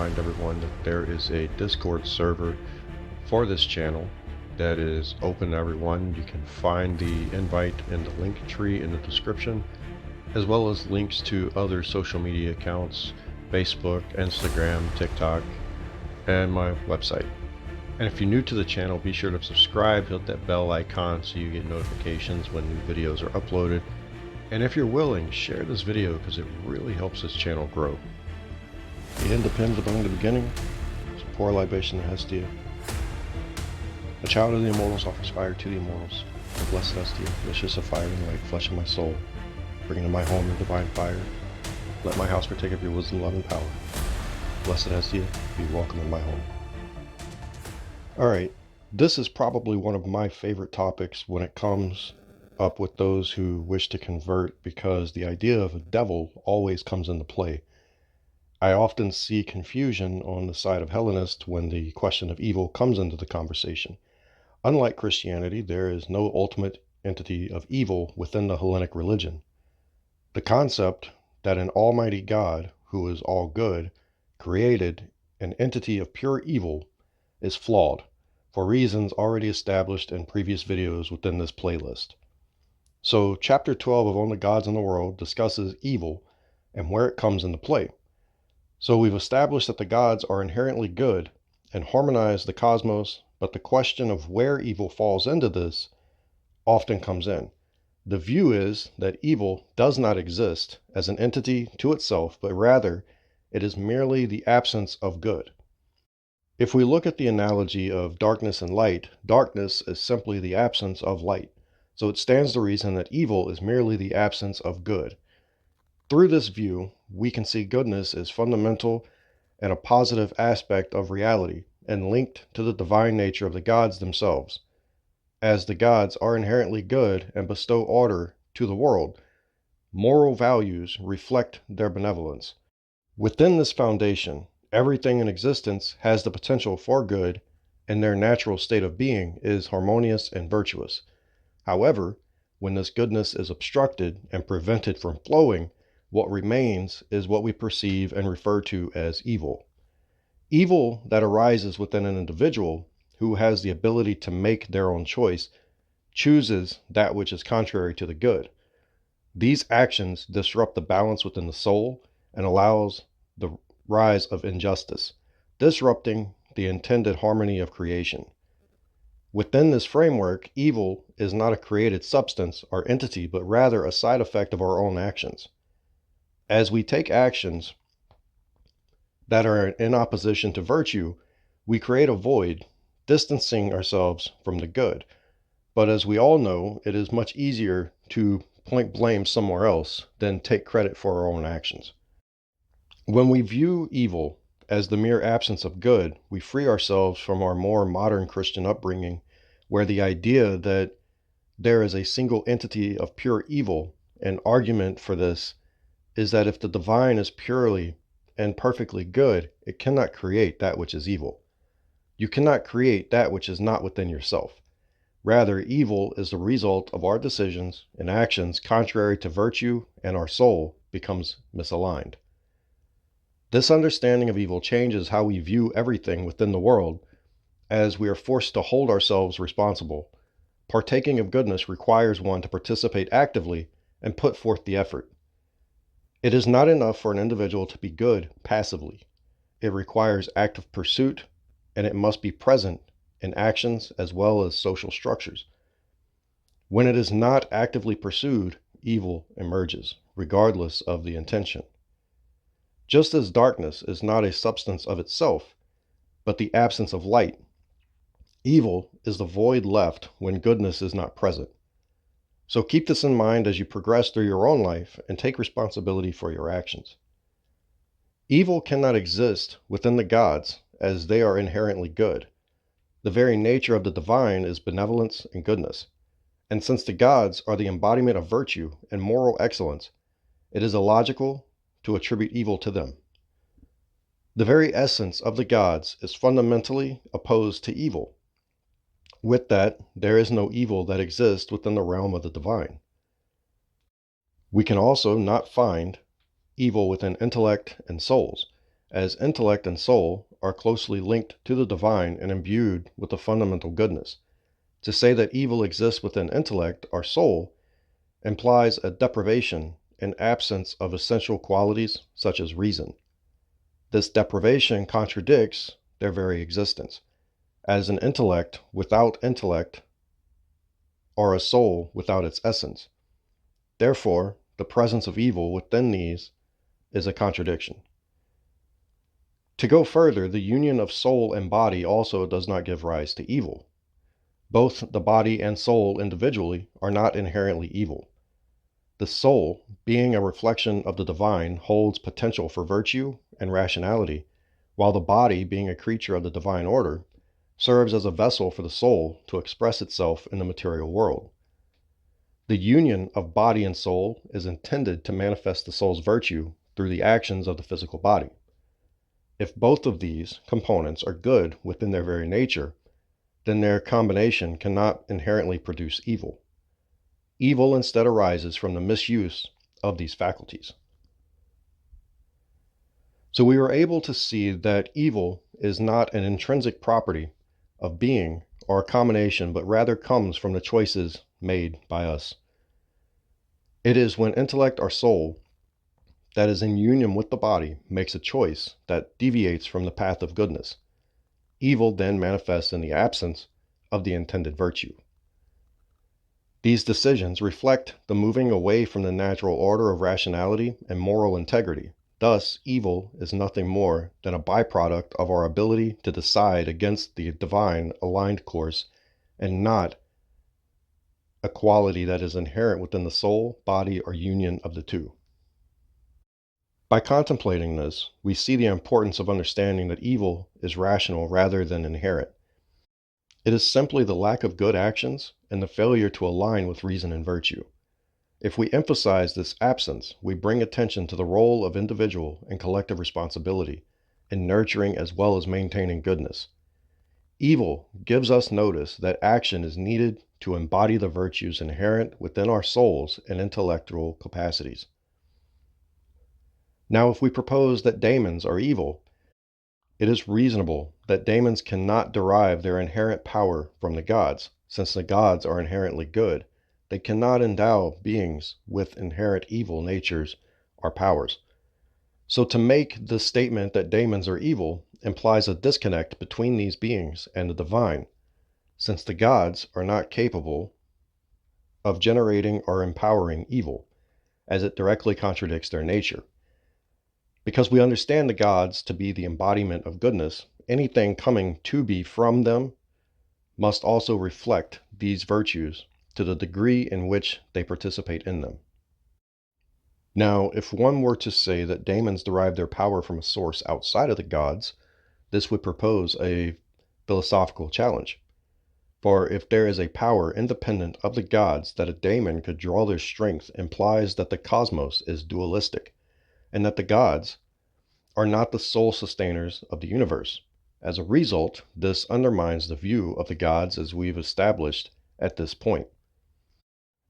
remind everyone that there is a Discord server for this channel that is open to everyone. You can find the invite in the link tree in the description, as well as links to other social media accounts, Facebook, Instagram, TikTok, and my website. And if you're new to the channel, be sure to subscribe, hit that bell icon so you get notifications when new videos are uploaded. And if you're willing, share this video because it really helps this channel grow. The end depends upon the beginning. It's a poor libation of Hestia. A child of the immortals offers fire to the immortals. The blessed Hestia, vicious of fire and light, flesh of my soul, bring into my home your divine fire. Let my house partake of your wisdom, love, and power. Blessed Hestia, be welcome in my home. Alright, this is probably one of my favorite topics when it comes up with those who wish to convert, because the idea of a devil always comes into play. I often see confusion on the side of Hellenists when the question of evil comes into the conversation. Unlike Christianity, there is no ultimate entity of evil within the Hellenic religion. The concept that an almighty God, who is all good, created an entity of pure evil is flawed, for reasons already established in previous videos within this playlist. So chapter 12 of Only Gods in the World discusses evil and where it comes into play. So we've established that the gods are inherently good and harmonize the cosmos, but the question of where evil falls into this often comes in. The view is that evil does not exist as an entity to itself, but rather it is merely the absence of good. If we look at the analogy of darkness and light, darkness is simply the absence of light. So it stands to reason that evil is merely the absence of good. Through this view, we can see goodness as fundamental and a positive aspect of reality and linked to the divine nature of the gods themselves. As the gods are inherently good and bestow order to the world, moral values reflect their benevolence. Within this foundation, everything in existence has the potential for good, and their natural state of being is harmonious and virtuous. However, when this goodness is obstructed and prevented from flowing, what remains is what we perceive and refer to as evil. Evil that arises within an individual who has the ability to make their own choice chooses that which is contrary to the good. These actions disrupt the balance within the soul and allows the rise of injustice, disrupting the intended harmony of creation. Within this framework, evil is not a created substance or entity, but rather a side effect of our own actions. As we take actions that are in opposition to virtue, we create a void, distancing ourselves from the good. But as we all know, it is much easier to point blame somewhere else than take credit for our own actions. When we view evil as the mere absence of good, we free ourselves from our more modern Christian upbringing, where the idea that there is a single entity of pure evil. An argument for this is that if the divine is purely and perfectly good, it cannot create that which is evil. You cannot create that which is not within yourself. Rather, evil is the result of our decisions and actions contrary to virtue, and our soul becomes misaligned. This understanding of evil changes how we view everything within the world, as we are forced to hold ourselves responsible. Partaking of goodness requires one to participate actively and put forth the effort. It is not enough for an individual to be good passively. It requires active pursuit, and it must be present in actions as well as social structures. When it is not actively pursued, evil emerges, regardless of the intention. Just as darkness is not a substance of itself, but the absence of light, evil is the void left when goodness is not present. So keep this in mind as you progress through your own life and take responsibility for your actions. Evil cannot exist within the gods, as they are inherently good. The very nature of the divine is benevolence and goodness. And since the gods are the embodiment of virtue and moral excellence, it is illogical to attribute evil to them. The very essence of the gods is fundamentally opposed to evil. With that, there is no evil that exists within the realm of the divine. We can also not find evil within intellect and souls, as intellect and soul are closely linked to the divine and imbued with a fundamental goodness. To say that evil exists within intellect or soul implies a deprivation and absence of essential qualities such as reason. This deprivation contradicts their very existence, as an intellect without intellect or a soul without its essence. Therefore, the presence of evil within these is a contradiction. To go further, the union of soul and body also does not give rise to evil. Both the body and soul individually are not inherently evil. The soul, being a reflection of the divine, holds potential for virtue and rationality, while the body, being a creature of the divine order, serves as a vessel for the soul to express itself in the material world. The union of body and soul is intended to manifest the soul's virtue through the actions of the physical body. If both of these components are good within their very nature, then their combination cannot inherently produce evil. Evil instead arises from the misuse of these faculties. So we are able to see that evil is not an intrinsic property of being or a combination, but rather comes from the choices made by us. It is when intellect or soul that is in union with the body makes a choice that deviates from the path of goodness. Evil then manifests in the absence of the intended virtue. These decisions reflect the moving away from the natural order of rationality and moral integrity. Thus, evil is nothing more than a byproduct of our ability to decide against the divine aligned course, and not a quality that is inherent within the soul, body, or union of the two. By contemplating this, we see the importance of understanding that evil is rational rather than inherent. It is simply the lack of good actions and the failure to align with reason and virtue. If we emphasize this absence, we bring attention to the role of individual and collective responsibility in nurturing as well as maintaining goodness. Evil gives us notice that action is needed to embody the virtues inherent within our souls and intellectual capacities. Now, if we propose that daemons are evil, it is reasonable that daemons cannot derive their inherent power from the gods. Since the gods are inherently good, they cannot endow beings with inherent evil natures or powers. So to make the statement that daemons are evil implies a disconnect between these beings and the divine, since the gods are not capable of generating or empowering evil, as it directly contradicts their nature. Because we understand the gods to be the embodiment of goodness, anything coming to be from them must also reflect these virtues to the degree in which they participate in them. Now, if one were to say that daemons derive their power from a source outside of the gods, this would propose a philosophical challenge. For if there is a power independent of the gods that a daemon could draw their strength implies that the cosmos is dualistic, and that the gods are not the sole sustainers of the universe. As a result, this undermines the view of the gods as we've established at this point.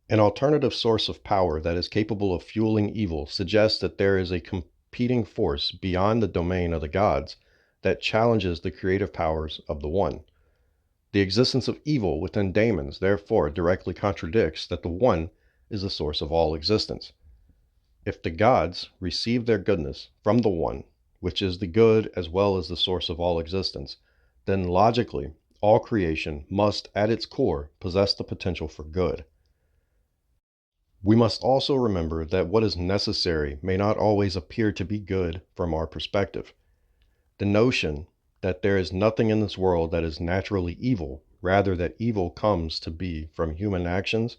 An alternative source of power that is capable of fueling evil suggests that there is a competing force beyond the domain of the gods that challenges the creative powers of the one. The existence of evil within daemons therefore directly contradicts that the one is the source of all existence. If the gods receive their goodness from the one, which is the good as well as the source of all existence, then logically, all creation must at its core possess the potential for good. We must also remember that what is necessary may not always appear to be good from our perspective. The notion that there is nothing in this world that is naturally evil, rather that evil comes to be from human actions,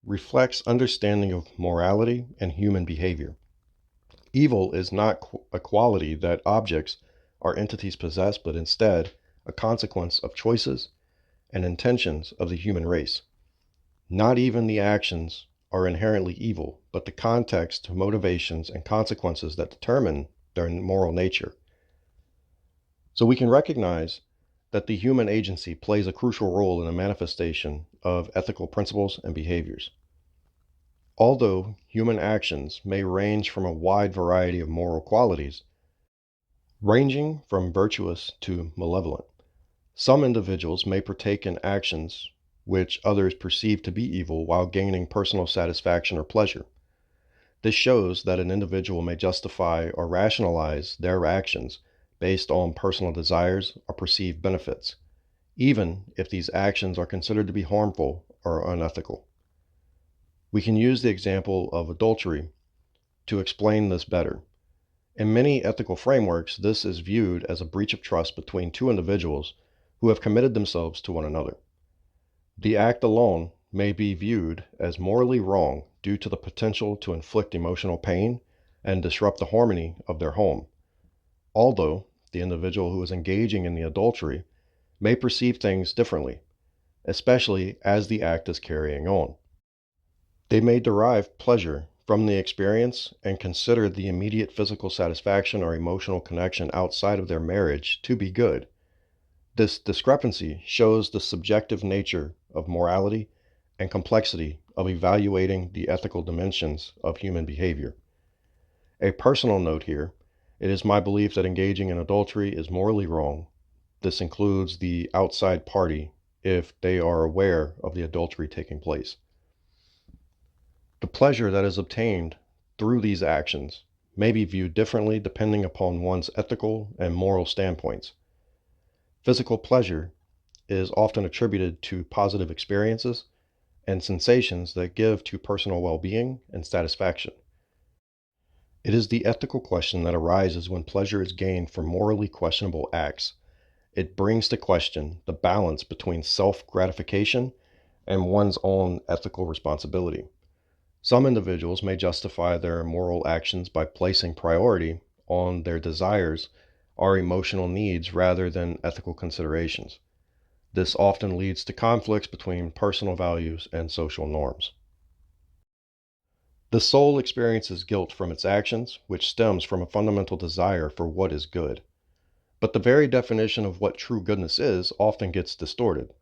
reflects understanding of morality and human behavior. Evil is not a quality that objects or entities possess, but instead a consequence of choices and intentions of the human race. Not even the actions are inherently evil, but the context, motivations, and consequences that determine their moral nature. So we can recognize that the human agency plays a crucial role in the manifestation of ethical principles and behaviors. Although human actions may range from a wide variety of moral qualities, ranging from virtuous to malevolent. Some individuals may partake in actions which others perceive to be evil while gaining personal satisfaction or pleasure. This shows that an individual may justify or rationalize their actions based on personal desires or perceived benefits, even if these actions are considered to be harmful or unethical. We can use the example of adultery to explain this better. In many ethical frameworks, this is viewed as a breach of trust between two individuals who have committed themselves to one another. The act alone may be viewed as morally wrong due to the potential to inflict emotional pain and disrupt the harmony of their home, although the individual who is engaging in the adultery may perceive things differently, especially as the act is carrying on. They may derive pleasure from the experience and consider the immediate physical satisfaction or emotional connection outside of their marriage to be good. This discrepancy shows the subjective nature of morality and complexity of evaluating the ethical dimensions of human behavior. A personal note here: it is my belief that engaging in adultery is morally wrong. This includes the outside party if they are aware of the adultery taking place. The pleasure that is obtained through these actions may be viewed differently depending upon one's ethical and moral standpoints. Physical pleasure is often attributed to positive experiences and sensations that give to personal well-being and satisfaction. It is the ethical question that arises when pleasure is gained from morally questionable acts. It brings to question the balance between self-gratification and one's own ethical responsibility. Some individuals may justify their moral actions by placing priority on their desires or emotional needs rather than ethical considerations. This often leads to conflicts between personal values and social norms. The soul experiences guilt from its actions, which stems from a fundamental desire for what is good. But the very definition of what true goodness is often gets distorted.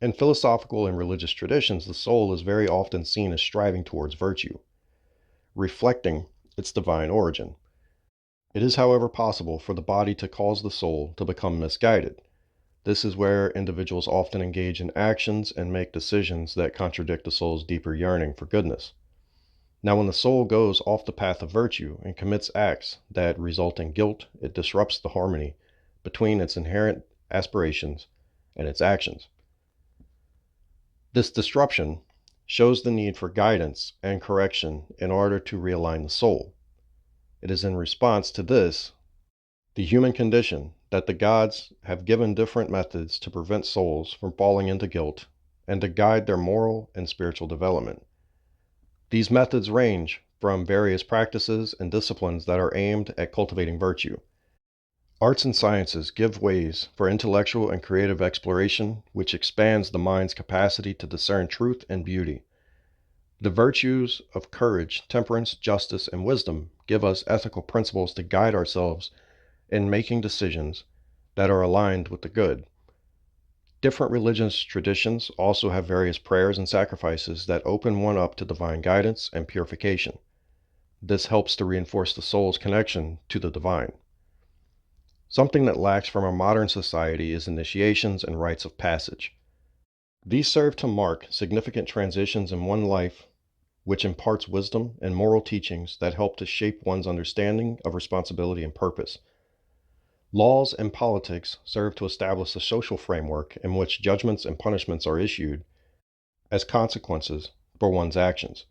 In philosophical and religious traditions, the soul is very often seen as striving towards virtue, reflecting its divine origin. It is, however, possible for the body to cause the soul to become misguided. This is where individuals often engage in actions and make decisions that contradict the soul's deeper yearning for goodness. Now, when the soul goes off the path of virtue and commits acts that result in guilt, it disrupts the harmony between its inherent aspirations and its actions. This disruption shows the need for guidance and correction in order to realign the soul. It is in response to this, the human condition, that the gods have given different methods to prevent souls from falling into guilt and to guide their moral and spiritual development. These methods range from various practices and disciplines that are aimed at cultivating virtue. Arts and sciences give ways for intellectual and creative exploration, which expands the mind's capacity to discern truth and beauty. The virtues of courage, temperance, justice, and wisdom give us ethical principles to guide ourselves in making decisions that are aligned with the good. Different religious traditions also have various prayers and sacrifices that open one up to divine guidance and purification. This helps to reinforce the soul's connection to the divine. Something that lacks from our modern society is initiations and rites of passage. These serve to mark significant transitions in one life, which imparts wisdom and moral teachings that help to shape one's understanding of responsibility and purpose. Laws and politics serve to establish a social framework in which judgments and punishments are issued as consequences for one's actions.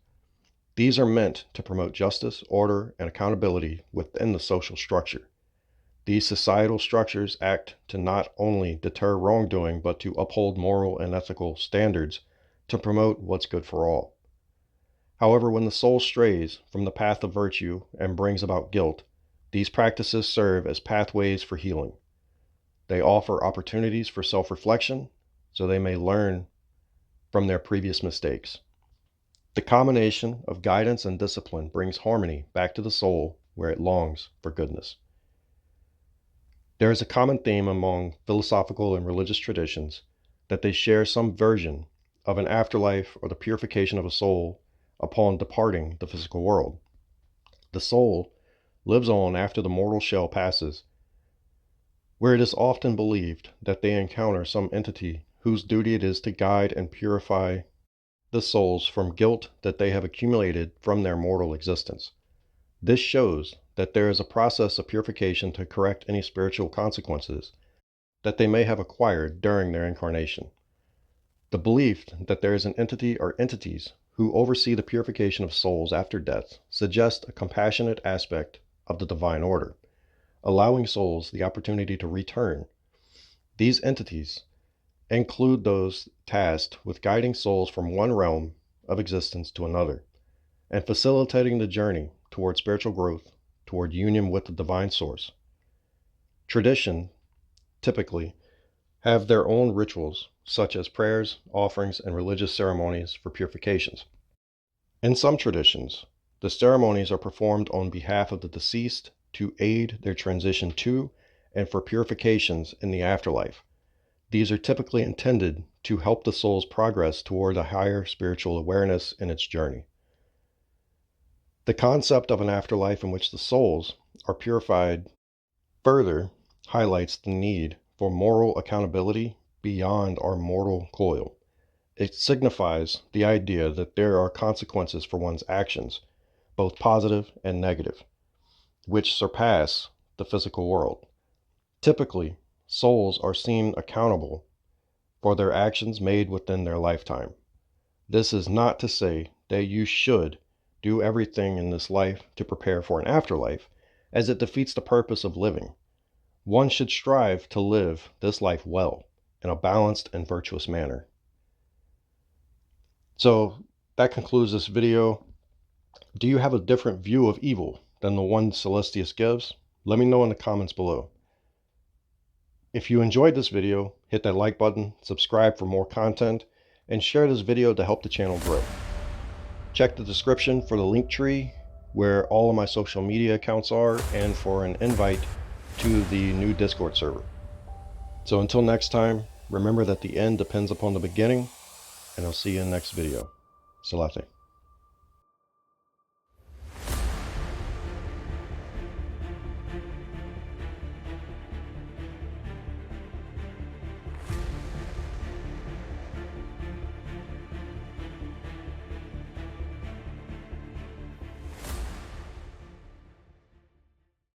These are meant to promote justice, order, and accountability within the social structure. These societal structures act to not only deter wrongdoing, but to uphold moral and ethical standards to promote what's good for all. However, when the soul strays from the path of virtue and brings about guilt, these practices serve as pathways for healing. They offer opportunities for self-reflection, so they may learn from their previous mistakes. The combination of guidance and discipline brings harmony back to the soul where it longs for goodness. There is a common theme among philosophical and religious traditions that they share some version of an afterlife or the purification of a soul upon departing the physical world. The soul lives on after the mortal shell passes, where it is often believed that they encounter some entity whose duty it is to guide and purify the souls from guilt that they have accumulated from their mortal existence. This shows that there is a process of purification to correct any spiritual consequences that they may have acquired during their incarnation. The belief that there is an entity or entities who oversee the purification of souls after death suggests a compassionate aspect of the divine order, allowing souls the opportunity to return. These entities include those tasked with guiding souls from one realm of existence to another, and facilitating the journey toward spiritual growth, toward union with the divine source. Tradition, typically, have their own rituals, such as prayers, offerings, and religious ceremonies for purifications. In some traditions, the ceremonies are performed on behalf of the deceased to aid their transition to and for purifications in the afterlife. These are typically intended to help the soul's progress toward a higher spiritual awareness in its journey. The concept of an afterlife in which the souls are purified further highlights the need for moral accountability beyond our mortal coil. It signifies the idea that there are consequences for one's actions, both positive and negative, which surpass the physical world. Typically, souls are seen accountable for their actions made within their lifetime. This is not to say that you should do everything in this life to prepare for an afterlife, as it defeats the purpose of living. One should strive to live this life well, in a balanced and virtuous manner. So that concludes this video. Do you have a different view of evil than the one Sallustius gives? Let me know in the comments below. If you enjoyed this video, hit that like button, subscribe for more content, and share this video to help the channel grow. Check the description for the link tree where all of my social media accounts are and for an invite to the new Discord server. So until next time, remember that the end depends upon the beginning, and I'll see you in the next video. Salate.